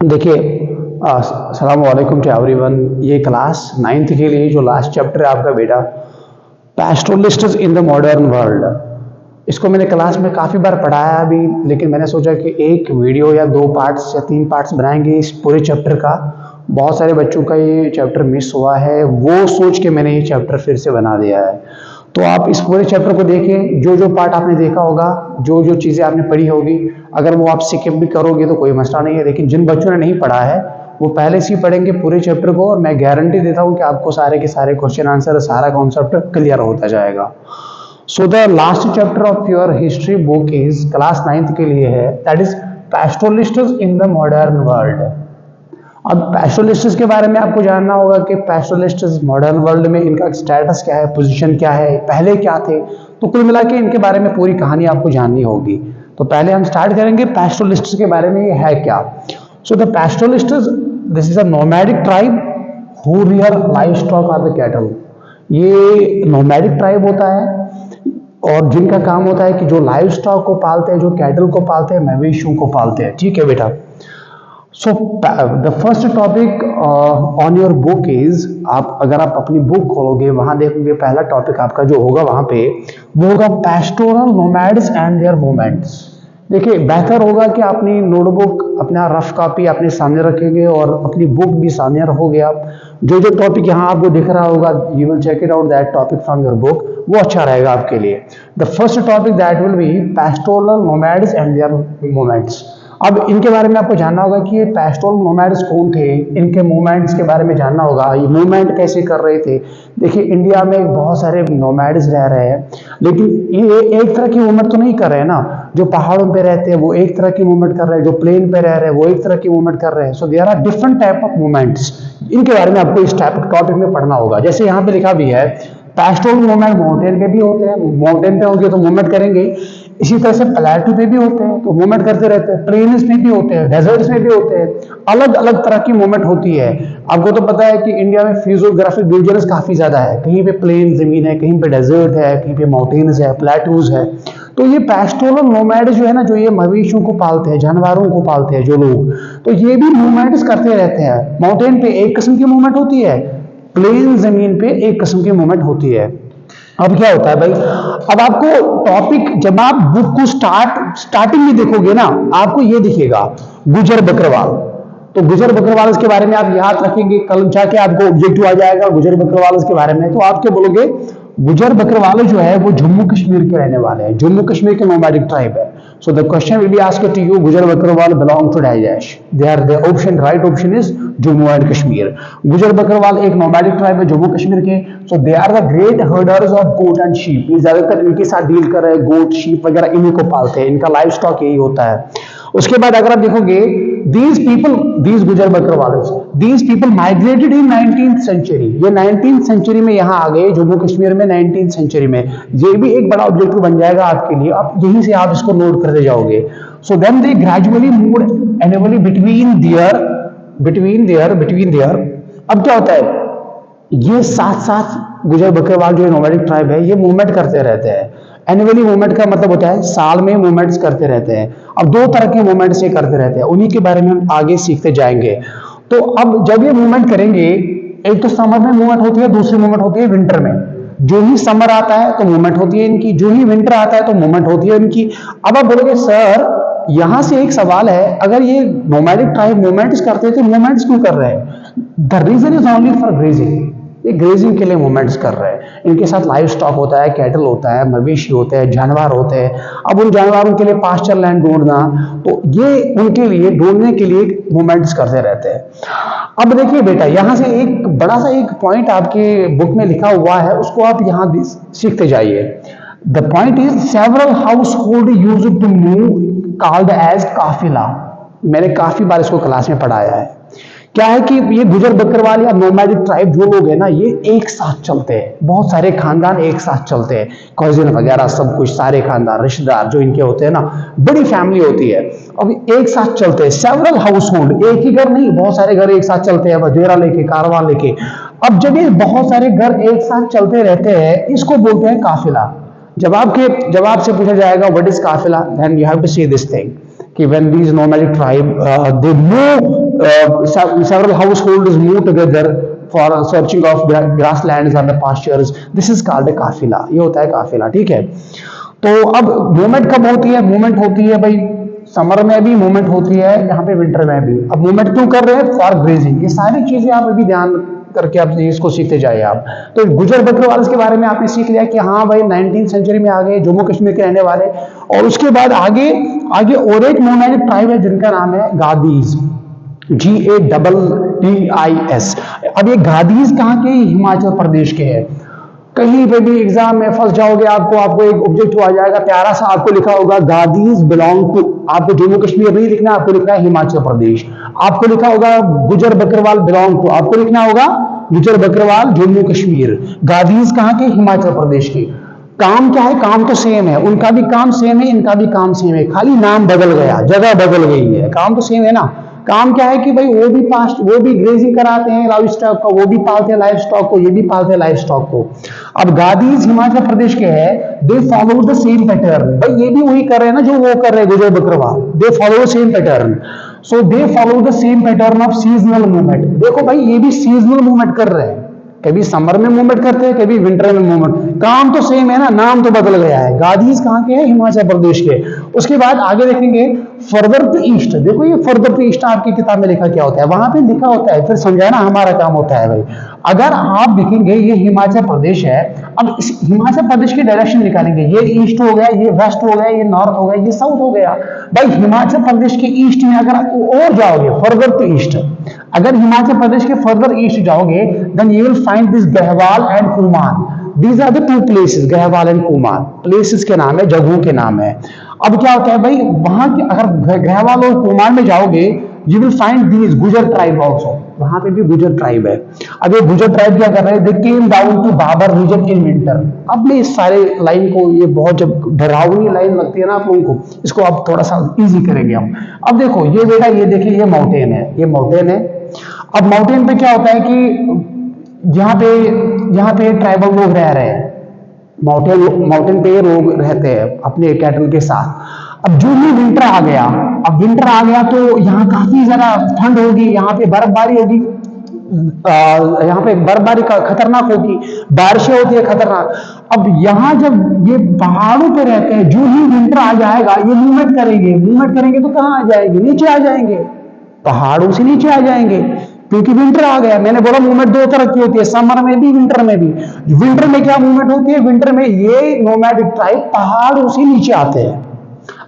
देखिए, अस्सलाम वालेकुम टू एवरीवन। ये क्लास 9th के लिए जो लास्ट चैप्टर है आपका बेटा, पैस्टोरलिस्ट्स इन द मॉडर्न वर्ल्ड, इसको मैंने क्लास में काफ़ी बार पढ़ाया अभी, लेकिन मैंने सोचा कि एक वीडियो या 2 पार्ट्स या 3 पार्ट्स बनाएंगे इस पूरे चैप्टर का। बहुत सारे बच्चों का ये चैप्टर मिस हुआ है, वो सोच के मैंने ये चैप्टर फिर से बना दिया है। तो आप इस पूरे चैप्टर को देखें, जो जो पार्ट आपने देखा होगा, जो जो चीज़ें आपने पढ़ी होगी, अगर वो आप स्किप भी करोगे तो कोई मसला नहीं है। लेकिन जिन बच्चों ने नहीं पढ़ा है वो पहले से ही पढ़ेंगे पूरे चैप्टर को, और मैं गारंटी देता हूँ कि आपको सारे के सारे क्वेश्चन आंसर, सारा कॉन्सेप्ट क्लियर होता जाएगा। So the last chapter of your history book is class 9th के लिए है, that is pastoralists in the modern world. अब पैस्टोरलिस्ट्स के बारे में आपको जानना होगा कि पैस्टोरलिस्ट्स मॉडर्न वर्ल्ड में इनका स्टेटस क्या है, पोजीशन क्या है, पहले क्या थे। तो कुल मिला के इनके बारे में पूरी कहानी आपको जाननी होगी। तो पहले हम स्टार्ट करेंगे पैस्टोरलिस्ट्स के बारे में, ये है क्या। So the pastoralists, this is a nomadic tribe who rear livestock और द कैटल। ये नोमैडिक ट्राइब होता है और जिनका काम होता है कि जो लाइव स्टॉक को पालते हैं, जो कैटल को पालते हैं, मवेशियों को पालते हैं। ठीक है बेटा। So the first topic on your book is, आप अगर आप अपनी बुक खोलोगे वहां देखोगे पहला टॉपिक आपका जो होगा वहां पे वो होगा pastoral nomads and their movements. देखिए, बेहतर होगा कि अपनी नोटबुक, अपना रफ कॉपी अपने सामने रखेंगे और अपनी बुक भी सामने रखोगे। आप जो जो टॉपिक यहाँ आपको दिख रहा होगा, you will check it out that topic from your book, वो अच्छा रहेगा आपके लिए। The first topic that will be pastoral nomads and their movements. अब इनके बारे में आपको जानना होगा कि ये पैस्टोरल नोमैड्स कौन थे, इनके मूवमेंट्स के बारे में जानना होगा, ये मूवमेंट कैसे कर रहे थे। देखिए, इंडिया में बहुत सारे नोमैड्स रह रहे हैं, लेकिन ये एक तरह की मूवमेंट तो नहीं कर रहे हैं ना। जो पहाड़ों पे रहते हैं वो एक तरह की मूवमेंट कर रहे हैं, जो प्लेन पे रह रहे हैं वो एक तरह की मूवमेंट कर रहे हैं। So there are different type of movements, इनके बारे में आपको इस टॉपिक में पढ़ना होगा। जैसे यहाँ पे लिखा भी है, पैस्टोरल मूवमेंट माउंटेन पे भी होते हैं, माउंटेन पे होंगे तो मूवमेंट करेंगे। इसी तरह से प्लेटू पे भी होते हैं तो मूवमेंट करते रहते हैं, प्लेन्स में भी होते हैं, डेजर्ट्स में भी होते हैं। अलग अलग तरह की मूवमेंट होती है। आपको तो पता है कि इंडिया में फिजियोग्राफिक रीजन्स काफी ज्यादा है, कहीं पे प्लेन जमीन है, कहीं पे डेजर्ट है, कहीं पे माउंटेन्स है, प्लेटूज है। तो ये पैस्टोरल नोमैड जो है ना, जो ये मवेशियों को पालते हैं, जानवरों को पालते हैं जो लोग, तो ये भी मूवमेंट्स करते रहते हैं। माउंटेन पे एक किस्म की मूवमेंट होती है, प्लेन जमीन पे एक किस्म की मूवमेंट होती है। अब क्या होता है भाई, अब आपको टॉपिक, जब आप बुक को स्टार्टिंग में देखोगे ना, आपको ये दिखेगा गुजर बकरवाल। तो गुजर बकरवाल के बारे में आप याद रखेंगे, कल जाके आपको ऑब्जेक्टिव आ जाएगा गुजर बकरवाल के बारे में। तो आप क्या बोलोगे, गुजर बकरवाल जो है वो जम्मू कश्मीर के रहने वाले हैं, जम्मू कश्मीर के नोमैडिक ट्राइब है। So the question will be asked to you, Gujjar Bakarwal belong to dash, they are the option, right option is Jammu and Kashmir. Gujjar Bakarwal एक नोमैडिक ट्राइब है जम्मू कश्मीर के। So they are the great herders of goat and sheep. ये ज्यादातर इनके साथ deal कर रहे हैं, गोट शीप वगैरह इन्हीं को पालते हैं, इनका लाइफ स्टॉक यही होता है। उसके बाद अगर आप देखोगे, these गुजर बकरवाल्स, these people migrated in 19th century। ये 19th century में यहाँ आ गए जम्मू कश्मीर में, 19th century में। ये भी एक बड़ा ऑब्जेक्टिव बन जाएगा आपके लिए, आप यहीं से आप इसको नोट करते जाओगे। So then they gradually moved annually between their। अब क्या होता है, ये साथ साथ गुजर बकरवाल जो नोमैडिक ट्राइब है, ये मूवमेंट करते रहते हैं। एनुअली मूवमेंट का मतलब होता है साल में मूवमेंट्स करते रहते हैं। अब 2 तरह के मूवमेंट्स ये करते रहते हैं, उन्हीं के बारे में हम आगे सीखते जाएंगे। तो अब जब ये मूवमेंट करेंगे, एक तो समर में मूवमेंट होती है, दूसरी मूवमेंट होती है विंटर में। जो ही समर आता है तो मूवमेंट होती है इनकी, जो ही विंटर आता है तो मूवमेंट होती है इनकी। अब आप बोलोगे सर, यहां से एक सवाल है, अगर ये नोमैडिक ट्राइब मूवमेंट्स करते हैं तो मूवमेंट्स क्यों कर रहे हैं? The reason is only for grazing. ये ग्रेजिंग के लिए मूवमेंट्स कर रहे हैं। इनके साथ लाइव स्टॉक होता है, कैटल होता है, मवेशी होते हैं, जानवर होते हैं। अब उन जानवरों के लिए पास्चर लैंड ढूंढना, तो ये उनके लिए ढूंढने के लिए मूवमेंट्स करते रहते हैं। अब देखिए बेटा, यहां से एक बड़ा सा एक पॉइंट आपके बुक में लिखा हुआ है, उसको आप यहां सीखते जाइए। The point is several household use to move called as काफिला। मैंने काफी बार इसको क्लास में पढ़ाया है। क्या है कि ये गुजर बकरवाल या नोमैडिक ट्राइब जो लोग हैं ना, ये एक साथ चलते हैं, बहुत सारे खानदान एक साथ चलते हैं, कजिन वगैरह सब कुछ, सारे खानदान रिश्तेदार जो इनके होते हैं ना, बड़ी फैमिली होती है। अब एक साथ चलते हैं, सेवरल हाउस होल्ड, एक ही घर नहीं, बहुत सारे घर एक साथ चलते हैं, बजेरा लेके, कारवां लेके। अब जब ये बहुत सारे घर एक साथ चलते रहते हैं, इसको बोलते हैं काफिला। जब आपसे पूछा जाएगा व्हाट इज काफिला, देन यू हैव टू से दिस थिंग कि when these nomadic tribe they move several households move together for searching of grasslands and the pastures. This is called a काफिला, ये होता है काफिला, ठीक है। तो अब मूवमेंट कब होती है? मूवमेंट होती है भाई समर में भी मूवमेंट होती है, यहाँ पे विंटर में भी। अब मूवमेंट क्यों कर रहे हैं? For grazing. ये सारी चीजें आप अभी ध्यान करके आप इसको सीखते जाइए आप। तो गुजर बकरवाल के बारे में आपने सीख लिया कि हाँ भाई 19th सेंचुरी में आ गए, जम्मू कश्मीर के रहने वाले। और उसके बाद आगे आगे और एक नोमैडिक ट्राइब है जिनका नाम है गादीज, GADDIS। अब ये गादीज कहाँ के? हिमाचल प्रदेश के हैं। कहीं पे भी एग्जाम में फंस जाओगे, आपको एक ऑब्जेक्टिव आ जाएगा प्यारा सा, आपको लिखा होगा गादीज बिलोंग टू, आपको जम्मू कश्मीर नहीं लिखना, आपको लिखना है हिमाचल प्रदेश। आपको लिखा होगा गुजर बकरवाल बिलोंग टू, आपको लिखना होगा गुजर बकरवाल जम्मू कश्मीर। गादीज कहाँ के? हिमाचल प्रदेश के। काम क्या है? काम तो सेम है, उनका भी काम सेम है, इनका भी काम सेम है, खाली नाम बदल गया, जगह बदल गई है, काम तो सेम है ना। काम क्या है कि भाई वो भी ग्रेजिंग कराते हैं लाइव स्टॉक को, वो भी पालते हैं लाइव स्टॉक को, ये भी पालते हैं लाइव स्टॉक को। अब गादीज हिमाचल प्रदेश के हैं, they follow the same pattern. भाई ये भी वही कर रहे हैं ना जो वो कर रहे हैं गुजर Bakarwal, they follow the same pattern. So they follow the same pattern of seasonal movement. देखो भाई ये भी सीजनल मूवमेंट कर रहे हैं, कभी समर में मूवमेंट करते हैं, कभी विंटर में मूवमेंट, काम तो सेम है ना, नाम तो बदल गया है। गादीज कहाँ के हैं? हिमाचल प्रदेश के। उसके बाद आगे देखेंगे फर्दर टू ईस्ट। देखो ये फर्दर टू ईस्ट आपकी किताब में लिखा क्या होता है, वहां पे लिखा होता है, फिर समझाना हमारा काम होता है भाई। अगर आप देखेंगे ये हिमाचल प्रदेश है, अब इस हिमाचल प्रदेश की डायरेक्शन निकालेंगे, ये ईस्ट हो गया, ये वेस्ट हो गया, ये नॉर्थ हो गया, ये साउथ हो गया। भाई हिमाचल प्रदेश के ईस्ट में अगर और जाओगे फर्दर टू ईस्ट, अगर हिमाचल प्रदेश के फर्दर ईस्ट जाओगे, then you will find this Garhwal and Kumaon. These are the two places, Garhwal and Kumaon places के नाम है, जगहों के नाम है। अब क्या होता है भाई वहां के, अगर गहवाल और कुमान में जाओगे, यू विल फाइंड दीज गुजर ट्राइब आल्सो, वहां पे भी गुजर ट्राइब है। अब ये गुजर ट्राइब क्या कर रहे हैं? They came down to Bhabar region in winter. अब मैं इस सारे लाइन को, ये बहुत जब डरावनी लाइन लगती है ना आप लोगों को, इसको आप थोड़ा सा इजी करेंगे हम। अब देखो ये बेटा, ये देखिए ये माउंटेन है, ये माउंटेन है। अब माउंटेन पे क्या होता है कि यहाँ पे ट्राइबल लोग रह रहे हैं, माउंटेन पे लोग रहते हैं अपने कैटल के साथ। अब जो ही विंटर आ गया, अब विंटर आ गया तो यहाँ काफी ज्यादा ठंड होगी, यहाँ पे बर्फबारी होगी, यहाँ पे बर्फबारी खतरनाक होगी, बारिशें होती है खतरनाक। अब यहाँ जब ये पहाड़ों पे रहते हैं, जो ही विंटर आ जाएगा ये मूवमेंट करेंगे तो कहाँ आ जाएंगे? नीचे आ जाएंगे, पहाड़ों से नीचे आ जाएंगे, क्योंकि विंटर आ गया। मैंने बोला मूवमेंट दो तरह की होती है, समर में भी विंटर में भी। विंटर में क्या मूवमेंट होती है? विंटर में ये नोमैडिक ट्राइब पहाड़ों से नीचे आते हैं।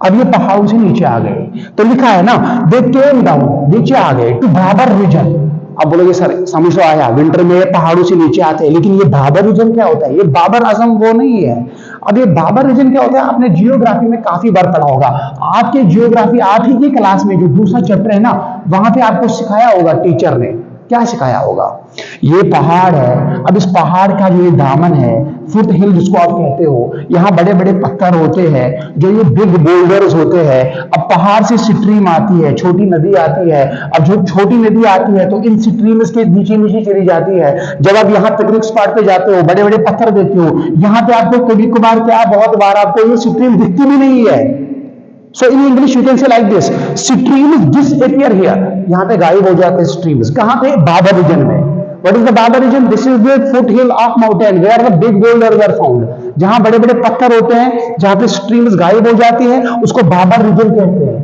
अब ये पहाड़ों से नीचे आ गए तो लिखा है ना, दे केम डाउन, नीचे आ गए टू भाबर रीजन। अब बोलोगे सर समझ तो आया, विंटर में पहाड़ों से नीचे आते हैं, लेकिन ये भाबर रीजन क्या होता है? ये बाबर आजम वो नहीं है। अब ये बाबर रीजन क्या होता है? आपने जियोग्राफी में काफी बार पढ़ा होगा, आपके जियोग्राफी 8वीं की क्लास में जो दूसरा चैप्टर है ना, वहां पे आपको सिखाया होगा, टीचर ने क्या सिखाया होगा? ये पहाड़ है, अब इस पहाड़ का जो ये दामन है, फुट हिल जिसको आप कहते हो, यहाँ बड़े बड़े पत्थर होते हैं, जो ये बिग बोल्डर्स होते हैं। अब पहाड़ से स्ट्रीम आती है, छोटी नदी आती है। अब जो छोटी नदी आती है तो इन स्ट्रीम्स के नीचे नीचे चली जाती है। जब आप यहाँ पिकनिक स्पॉट पे जाते हो, बड़े बड़े पत्थर देखते हो, यहाँ पे आपको कभी कभार क्या बहुत बार आपको ये स्ट्रीम दिखती भी नहीं है। So in English you can say like this, streams disappear here. यहाँ पे गायब हो जाते हैं streams। कहाँ पे? बाबर रीजन में। What is the Babar region? This is the foothill of mountain where the big boulders are found. जहाँ बड़े बड़े पत्थर होते हैं, जहाँ पे streams गायब हो जाती है, उसको बाबर रीजन कहते हैं।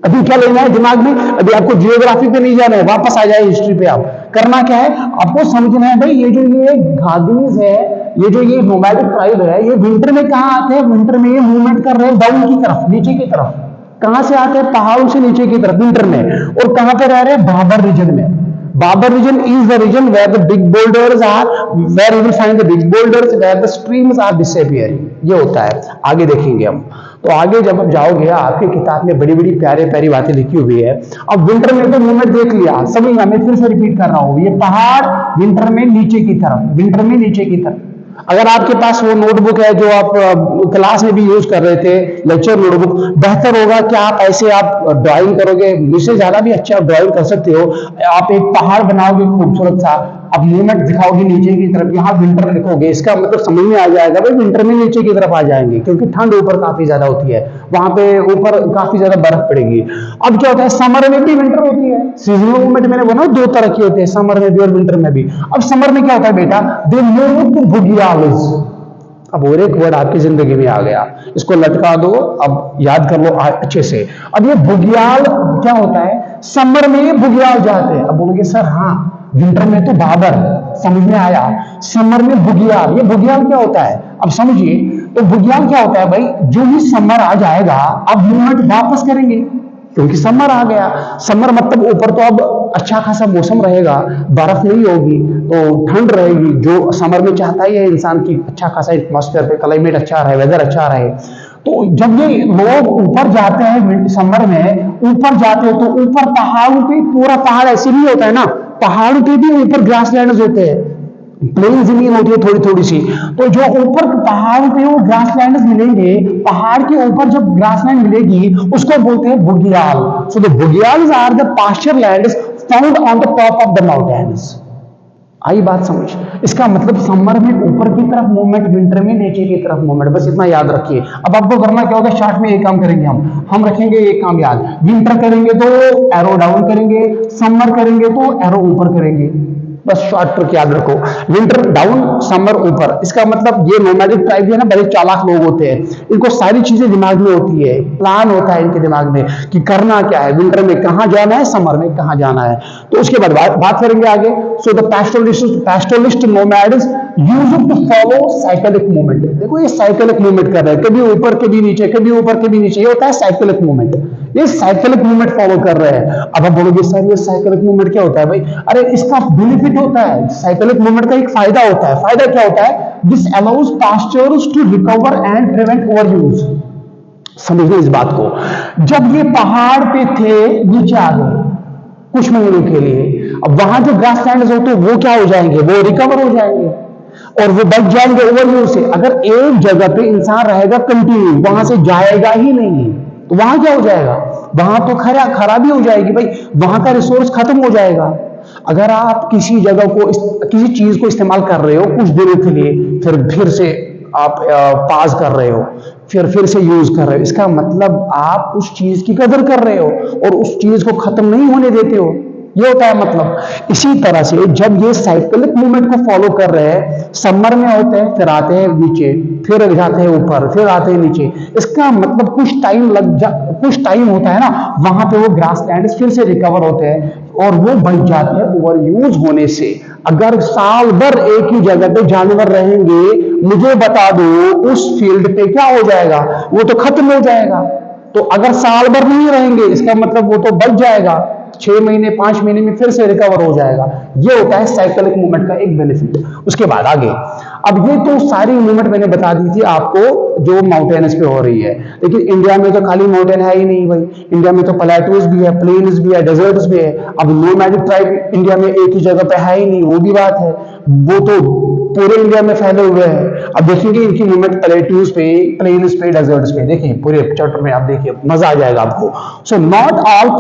अभी क्या लेना है दिमाग में? अभी आपको जियोग्राफी पे नहीं जाना है, वापस आ जाए हिस्ट्री पे। आप करना क्या है? आपको समझना है भाई, ये जो ये गादीज है, ये जो ये नोमैडिक ट्राइब है, ये विंटर में कहाँ आते हैं? विंटर में ये मूवमेंट कर रहे हैं डाउन की तरफ, नीचे की तरफ। कहां से आते हैं? पहाड़ों से नीचे की तरफ विंटर में। और कहां पे रह रहे हैं? बाबर रीजन में। Babar region is the region where the big boulders are, where you will find the big boulders, where the streams are disappearing. ये होता है। आगे देखेंगे हम। तो आगे जब आप जाओगे, आपकी किताब में बड़ी बड़ी प्यारे प्यारी बातें लिखी हुई है। अब विंटर में तो मूवमेंट देख लिया, समझ गया, मैं फिर से रिपीट कर रहा हूँ। ये पहाड़ विंटर में नीचे की तरफ, विंटर में नीचे की तरफ। अगर आपके पास वो नोटबुक है जो आप क्लास में भी यूज कर रहे थे, लेक्चर नोटबुक, बेहतर होगा कि आप ऐसे आप ड्राइंग करोगे, मुझसे ज्यादा भी अच्छा ड्राइंग कर सकते हो। आप एक पहाड़ बनाओगे खूबसूरत सा, अब मूवमेंट दिखाओगे नीचे की तरफ, यहाँ विंटर लिखोगे, इसका मतलब समझ में आ जाएगा भाई विंटर में नीचे की तरफ आ जाएंगे, क्योंकि ठंड ऊपर काफी ज्यादा होती है, वहां पे ऊपर काफी ज्यादा बर्फ पड़ेगी। अब क्या होता है, समर में भी विंटर होती है। सीजनल मूवमेंट मैंने बोला दो तरह की होती है, समर में भी और विंटर में भी। अब समर में क्या होता है बेटा, दे मूव टू बुगियाल्स। अब और एक वर्ड आपकी जिंदगी में आ गया, इसको लटका दो, अब याद कर लो अच्छे से। अब ये बुगियाल क्या होता है, समर में ये बुगियाल जाते हैं। अब बोलोगे सर हाँ, विंटर में तो बाबर, समझ में आया, समर में बुगियाल, ये बुगियाल क्या होता है अब समझिए। तो बुगियाल क्या होता है भाई, जो ही समर आ जाएगा अब मूवमेंट वापस करेंगे, क्योंकि समर आ गया। समर मतलब ऊपर तो अब अच्छा खासा मौसम रहेगा, बर्फ नहीं होगी तो ठंड रहेगी, जो समर में चाहता ही है इंसान की अच्छा खासा एटमॉस्फेयर पे क्लाइमेट अच्छा रहे, वेदर अच्छा रहे। तो जब ये लोग ऊपर जाते हैं समर में, ऊपर जाते हैं तो ऊपर पहाड़ों पे, पूरा पहाड़ ऐसे नहीं होता है ना, पहाड़ों पे भी ऊपर ग्रासलैंड होते हैं, प्लेन जमीन होती है थोड़ी थोड़ी सी। तो जो ऊपर पहाड़ पे वो ग्रासलैंड मिलेंगे, पहाड़ के ऊपर जब ग्रासलैंड मिलेगी उसको बोलते हैं bugyal. So the bugyals are the pasture lands found on the top of the mountains. आई बात समझ, इसका मतलब समर में ऊपर की तरफ मूवमेंट, विंटर में नीचे की तरफ मूवमेंट, बस इतना याद रखिए। अब आपको करना क्या होगा, शॉर्ट में एक काम करेंगे हम रखेंगे एक काम याद, विंटर करेंगे तो एरो डाउन करेंगे, समर करेंगे तो एरो ऊपर करेंगे, बस शॉर्ट ट्रिक याद रखो, विंटर डाउन समर ऊपर। इसका मतलब ये नोमैडिक ट्राइब है ना, बड़े चालाक लोग होते हैं, इनको सारी चीजें दिमाग में होती है, प्लान होता है इनके दिमाग में कि करना क्या है, विंटर में कहां जाना है, समर में कहां जाना है। तो उसके बाद बात करेंगे आगे। So the pastoralist nomads use to follow cyclic movement. देखो ये साइक्लिक मूवमेंट कर रहे हैं, कभी ऊपर कभी नीचे, कभी ऊपर कभी नीचे, ये होता है साइक्लिक मूवमेंट, ये साइक्लिक मूवमेट फॉलो कर रहे हैं। अब आप बोलोगे सर ये साइक्लिक मूवमेट क्या होता है भाई, अरे इसका बेनिफिट होता है, साइक्लिक मूवमेट का एक फायदा होता है। फायदा क्या होता है, this allows pastures to recover and prevent overuse. समझिए इस बात को, जब ये पहाड़ पे थे नीचे आ गए कुछ महीनों के लिए, अब वहां जो ग्रास लैंड होते हैं वो क्या हो जाएंगे, वो रिकवर हो जाएंगे और वो बच जाएंगे ओवर यूज से। अगर एक जगह पे इंसान रहेगा कंटिन्यू, वहां से जाएगा ही नहीं, तो वहां क्या हो जाएगा, वहां तो खराबी हो जाएगी भाई, वहां का रिसोर्स खत्म हो जाएगा। अगर आप किसी जगह को, किसी चीज को इस्तेमाल कर रहे हो कुछ दिनों के लिए, फिर से आप पास कर रहे हो, फिर से यूज कर रहे हो, इसका मतलब आप उस चीज की कदर कर रहे हो और उस चीज को खत्म नहीं होने देते हो, ये होता है मतलब। इसी तरह से जब ये साइक्लिक मूवमेंट को फॉलो कर रहे हैं, समर में होते हैं फिर आते हैं नीचे, फिर जाते हैं ऊपर, फिर आते हैं नीचे, इसका मतलब कुछ टाइम होता है ना, वहां पे वो ग्रास लैंड फिर से रिकवर होते हैं और वो बच जाते हैं ओवर यूज होने से। अगर साल भर एक ही जगह पे जानवर रहेंगे, मुझे बता दो उस फील्ड पे क्या हो जाएगा, वो तो खत्म हो जाएगा। तो अगर साल भर नहीं रहेंगे, इसका मतलब वो तो बच जाएगा, 6 महीने 5 महीने में फिर से रिकवर हो जाएगा। ये होता है साइक्लिक मूवमेंट का एक बेनिफिट। उसके बाद आगे, अब ये तो सारी मूवमेंट मैंने बता दी थी आपको जो माउंटेन्स पे हो रही है, लेकिन इंडिया में तो खाली माउंटेन है ही नहीं भाई, इंडिया में तो प्लेटूज भी है, प्लेन्स भी है, डेजर्ट्स भी है। अब नोमैडिक ट्राइब इंडिया में एक ही जगह पे है ही नहीं, वो भी बात है, वो तो पूरे इंडिया में फैले हुए हैं। अब देखेंगे इनकी मूवमेंट प्लेटूज पे, प्लेन्स पे, डेजर्ट्स पे, देखिए पूरे चैप्टर में आप देखिए, मजा आ जाएगा आपको। So not all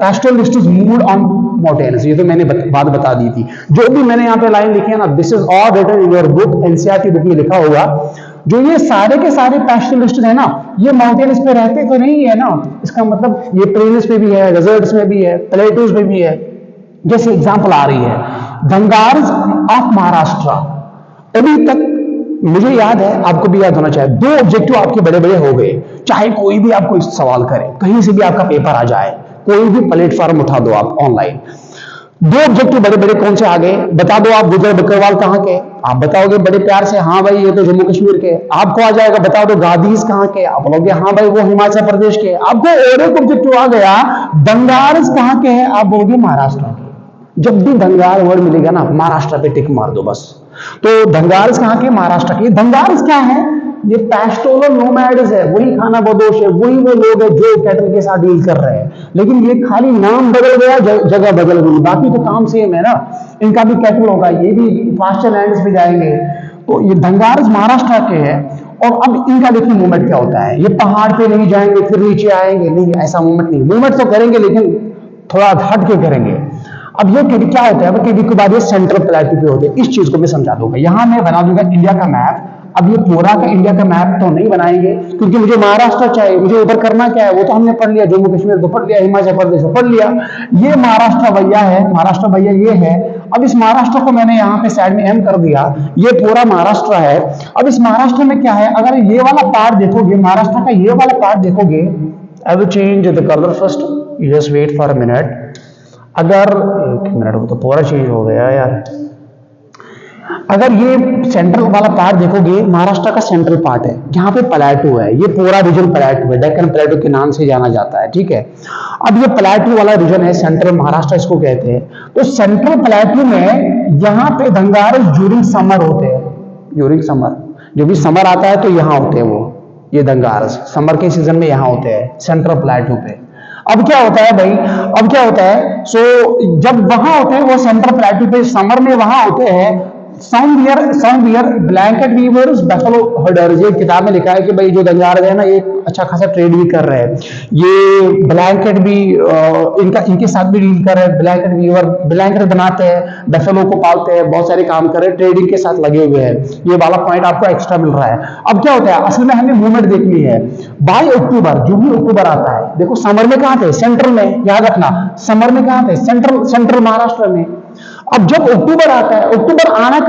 pastoralists moved on mountains, ये तो मैंने बात बता दी थी। जो भी मैंने यहाँ पे लाइन लिखी है ना, this is all written in your book, NCERT book में लिखा होगा। जो ये सारे के सारे पैस्टोरलिस्ट है ना, ये माउंटेन्स पे रहते तो नहीं है ना, इसका मतलब ये प्लेन्स पे भी है, डेजर्ट्स में भी है, प्लेटूज में भी है। जैसे एग्जांपल आ रही है गंगार्स ऑफ महाराष्ट्र। अभी तक मुझे याद है, आपको भी याद होना चाहिए, 2 ऑब्जेक्टिव आपके बड़े बड़े हो गए, चाहे कोई भी आपको सवाल करे, कहीं से भी आपका पेपर आ जाए, कोई भी प्लेटफॉर्म उठा दो आप ऑनलाइन, 2 ऑब्जेक्टिव बड़े बड़े कौन से आ गए, बता दो आप। गुजर बकरवाल कहाँ के, आप बताओगे बड़े प्यार से हाँ भाई ये तो जम्मू कश्मीर के। आपको आ जाएगा, बता दो गादीज कहाँ के, आप बोलोगे हाँ भाई वो हिमाचल प्रदेश के। आपको और एक ऑब्जेक्टिव आ गया, बंगाल कहाँ के हैं, आप बोलोगे महाराष्ट्र के। जब भी बंगाल वर्ड मिलेगा ना, महाराष्ट्र पे टिक मार दो बस। तो बंगाल कहाँ के, महाराष्ट्र के। बंगाल क्या है, ये पैस्टोरल नोमैड्स है, वही खाना बदोश है, वही वो लोग है जो कैटल के साथ डील कर रहे हैं, लेकिन ये खाली नाम बदल गया, जगह बदल गई, बाकी तो काम सेम है ना। इनका भी कैटल होगा, ये भी पास्चर लैंड्स पे जाएंगे। तो ये बंगाल महाराष्ट्र के हैं। और अब इनका देखिए मूवमेंट क्या होता है, ये पहाड़ पे नहीं जाएंगे फिर नीचे आएंगे, नहीं ऐसा मूवमेंट नहीं, मूवमेंट तो करेंगे लेकिन थोड़ा हट के करेंगे। अब ये केवी क्या होता है, केवी के बाद ये सेंट्रल प्लेटू पे होते हैं। इस चीज को मैं समझा दूंगा। यहां मैं बना दूंगा इंडिया का मैप। अब ये पूरा का इंडिया का मैप तो नहीं बनाएंगे, क्योंकि मुझे महाराष्ट्र चाहिए। मुझे ऊपर करना क्या है वो तो हमने पढ़ लिया, जम्मू कश्मीर तो पढ़ लिया, हिमाचल प्रदेश पढ़ लिया। ये महाराष्ट्र भैया है, महाराष्ट्र भैया ये है। अब इस महाराष्ट्र को मैंने यहाँ पे साइड में एम कर दिया, ये पूरा महाराष्ट्र है। अब इस महाराष्ट्र में क्या है, अगर ये वाला पार्ट देखोगे, महाराष्ट्र का ये वाला पार्ट देखोगे, I will change the colour first, just wait for a minute. अगर एक मिनट, वो तो पूरा चेंज हो गया यार। अगर ये सेंट्रल वाला पार्ट देखोगे, महाराष्ट्र का सेंट्रल पार्ट है, यहाँ पे प्लेटू है, ये पूरा रीजन प्लेटू है, डेक्कन प्लेटू के नाम से जाना जाता है, ठीक है। अब ये प्लेटू वाला रीजन है, सेंट्रल महाराष्ट्र इसको कहते हैं। तो सेंट्रल प्लेटू में यहाँ पे दंगार ड्यूरिंग समर होते हैं, ड्यूरिंग समर, जो भी समर आता है तो यहाँ होते हैं वो, ये दंगार समर के सीजन में यहाँ होते हैं सेंट्रल प्लेटू पे। अब क्या होता है भाई, अब क्या होता है, जब वहां होते हैं वो सेंट्रल प्लेटू पे समर में वहां होते हैं, some wear blanket weavers buffalo herders। ये किताब में लिखा है कि भाई जो दंगार है ना, ये अच्छा खासा ट्रेड भी कर रहे हैं, ये ब्लैंकेट भी इनके साथ भी डील कर रहे हैं। ब्लैंकेट वीवर ब्लैंकेट बनाते हैं, बफेलो को पालते हैं, बहुत सारे काम कर रहे हैं, ट्रेडिंग के साथ लगे हुए हैं। ये वाला पॉइंट आपको एक्स्ट्रा मिल रहा है। अब क्या होता है, असल में हमें मूवमेंट देखनी है। बाई अक्टूबर, जो भी अक्टूबर आता है, देखो समर में कहां थे, सेंट्रल में, याद रखना, समर में कहां थे, सेंट्रल महाराष्ट्र में। अब जब अक्टूबर आता है, अक्टूबर आने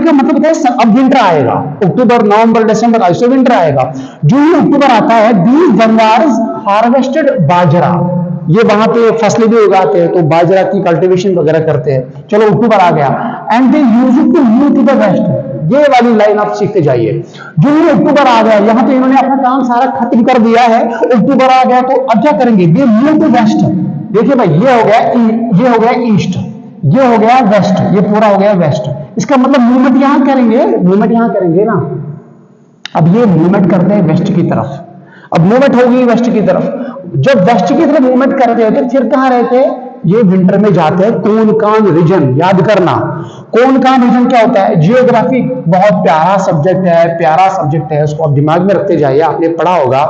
का मतलब क्या है, अब विंटर आएगा, अक्टूबर नवंबर दिसंबर ऐसे विंटर आएगा। जो ही अक्टूबर आता है, दीज दंगार्स हार्वेस्टेड बाजरा, ये वहां पे फसलें भी उगाते हैं, तो बाजरा की कल्टीवेशन वगैरह करते हैं। चलो अक्टूबर आ गया, and they use it to move to the west. ये वाली लाइन आप सीखते जाइए। जो ही अक्टूबर आ गया, यहां पे इन्होंने अपना काम सारा खत्म कर दिया है, अक्टूबर आ गया तो अब क्या करेंगे, दे मूव टू वेस्ट। देखिए भाई, ये हो गया ईस्ट, ये हो गया वेस्ट, ये पूरा हो गया वेस्ट। इसका मतलब मूवमेंट यहां करेंगे, मूवमेंट यहां करेंगे ना। अब ये मूवमेंट करते हैं वेस्ट की तरफ, अब मूवमेंट होगी वेस्ट की तरफ। जब वेस्ट की तरफ मूवमेंट करते हैं तो फिर कहां रहते हैं, ये विंटर में जाते हैं कोनकान रीजन। याद करना, कोनकान रीजन क्या होता है, जियोग्राफी बहुत प्यारा सब्जेक्ट है, प्यारा सब्जेक्ट है, उसको आप दिमाग में रखते जाइए, आपने पढ़ा होगा।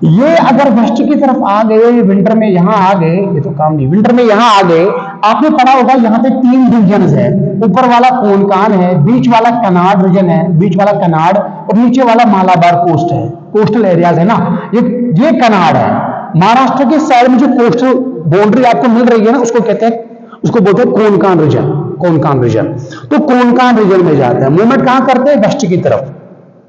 ये अगर वेस्ट की तरफ आ गए, विंटर में यहां आ गए, ये तो काम नहीं, विंटर में यहां आ गए, आपने पढ़ा होगा यहाँ पे 3 रीजन है। ऊपर वाला कोनकान है, बीच वाला कनाड रीजन है, बीच वाला कनाड, और नीचे वाला मालाबार कोस्ट है, कोस्टल एरियाज है ना, ये कनाड है। महाराष्ट्र के साइड में जो कोस्टल बाउंड्री आपको मिल रही है ना, उसको कहते हैं, उसको बोलते हैं कोनकान रीजन, कोनकान रीजन। तो कोनकान रीजन में जाते हैं, मूवमेंट कहां करते हैं, वेस्ट की तरफ।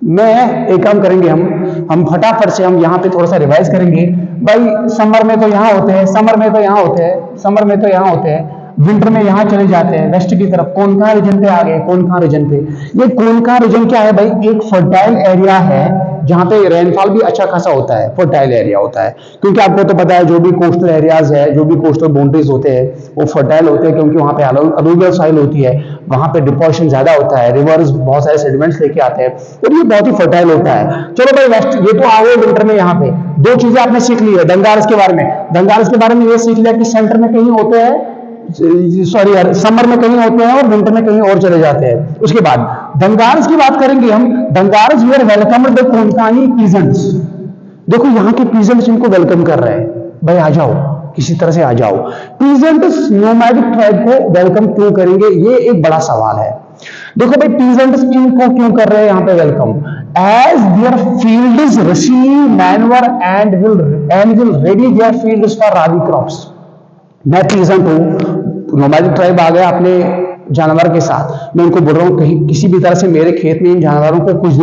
मैं एक काम करेंगे, हम फटाफट से हम यहाँ पे थोड़ा सा रिवाइज करेंगे। भाई समर में तो यहाँ होते हैं, समर में तो यहाँ होते हैं, समर में तो यहाँ होते हैं, विंटर में यहाँ चले जाते हैं वेस्ट की तरफ, कोनकान रीजन पे आ गए, कोनकान रीजन पे। ये कोनकान रीजन क्या है भाई, एक फर्टाइल एरिया है जहां पे रेनफॉल भी अच्छा खासा होता है, फर्टाइल एरिया होता है। क्योंकि आपको तो पता है, जो भी कोस्टल एरियाज है, जो भी कोस्टल बाउंड्रीज होते हैं, वो फर्टाइल होते हैं, क्योंकि वहां पे अलूवियल सॉइल होती है, वहां पे डिपोजिशन ज्यादा होता है, रिवर्स बहुत सारे सेडिमेंट्स लेके आते हैं, और ये बहुत ही फर्टाइल होता है। चलो भाई वेस्ट, ये तो आ गए विंटर में। यहाँ पे 2 चीजें आपने सीख ली है दंगार्स के बारे में। दंगार्स के बारे में ये सीख लिया कि सेंटर में कहीं होते हैं, सॉरी यार, समर में कहीं होते हैं और विंटर में कहीं और चले जाते हैं। उसके बाद दंगार्स की बात करेंगे हम। दंगार्स वेयर वेलकम्ड द कोनकानी पीजेंट्स। देखो यहाँ के पीजेंट्स इनको वेलकम कर रहे हैं, भाई आ जाओ, किसी तरह से आ जाओ। पीजेंट्स नोमैडिक ट्राइब को वेलकम क्यों करेंगे, ये एक बड़ा सवाल है। देखो भाई, पीजेंट्स इनको क्यों कर रहे हैं यहाँ पे welcome, as their field is receive manure and will ready their fields for rabi crops. मैं पीजेंट हूं, नोमैडिक ट्राइब आ गया अपने जानवर के साथ, मैं उनको बोल रहा हूँ कहीं किसी भी तरह से मेरे खेत में इन जानवरों को कुछ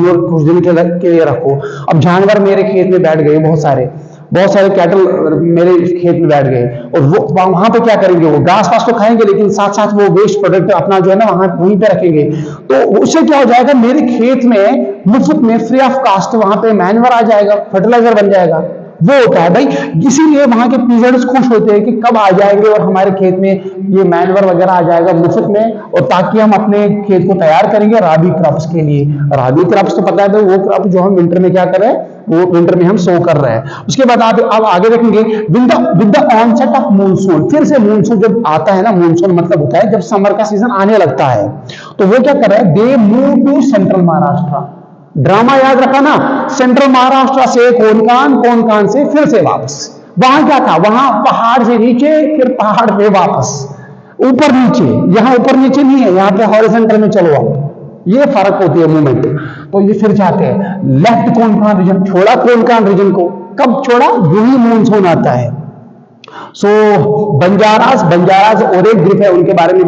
दिन के लिए रखो। अब जानवर मेरे खेत में बैठ गए, बहुत सारे कैटल मेरे खेत में बैठ गए, और वो वहां पे क्या करेंगे, वो घास पास तो खाएंगे, लेकिन साथ साथ वो वेस्ट प्रोडक्ट अपना जो है ना वहीं पे रखेंगे। तो उससे क्या हो जाएगा, मेरे खेत में मुफ्त में फ्री ऑफ कास्ट वहां पे मैन्योर आ जाएगा, फर्टिलाइजर बन जाएगा। वो होता है भाई, इसीलिए वहां के पीजेंट्स खुश होते हैं कि कब आ जाएंगे और हमारे खेत में ये मैन्योर वगैरह आ जाएगा मुफ्त में, और ताकि हम अपने खेत को तैयार करेंगे राबी क्रॉप्स के लिए। राबी क्रॉप्स तो पता है भाई, वो क्रॉप जो हम विंटर में क्या कर रहे हैं, वो विंटर में हम सो कर रहे हैं। उसके बाद आप अब आगे देखेंगे, with the onset of monsoon. फिर से मूनसून जब आता है ना, मूनसून मतलब होता है जब समर का सीजन आने लगता है, तो वो क्या कर रहे हैं, they move to central Maharashtra. Drama याद रखा ना, सेंट्रल महाराष्ट्र से कोनकान, कोनकान से फिर से वापस। वहां क्या था, वहां पहाड़ से नीचे, फिर पहाड़ पे वापस। ऊपर नीचे, यहां ऊपर नीचे नहीं है, यहां पे हॉरिजॉन्टल में चलो आप, ये फर्क होती है मूवमेंट। तो ये फिर जाते हैं लेफ्ट कोनकान रीजन, छोड़ा कोनकान रीजन को, कब छोड़ा, यही मॉनसून आता है। सो बंजारास और एक ग्रुप है, उनके बारे में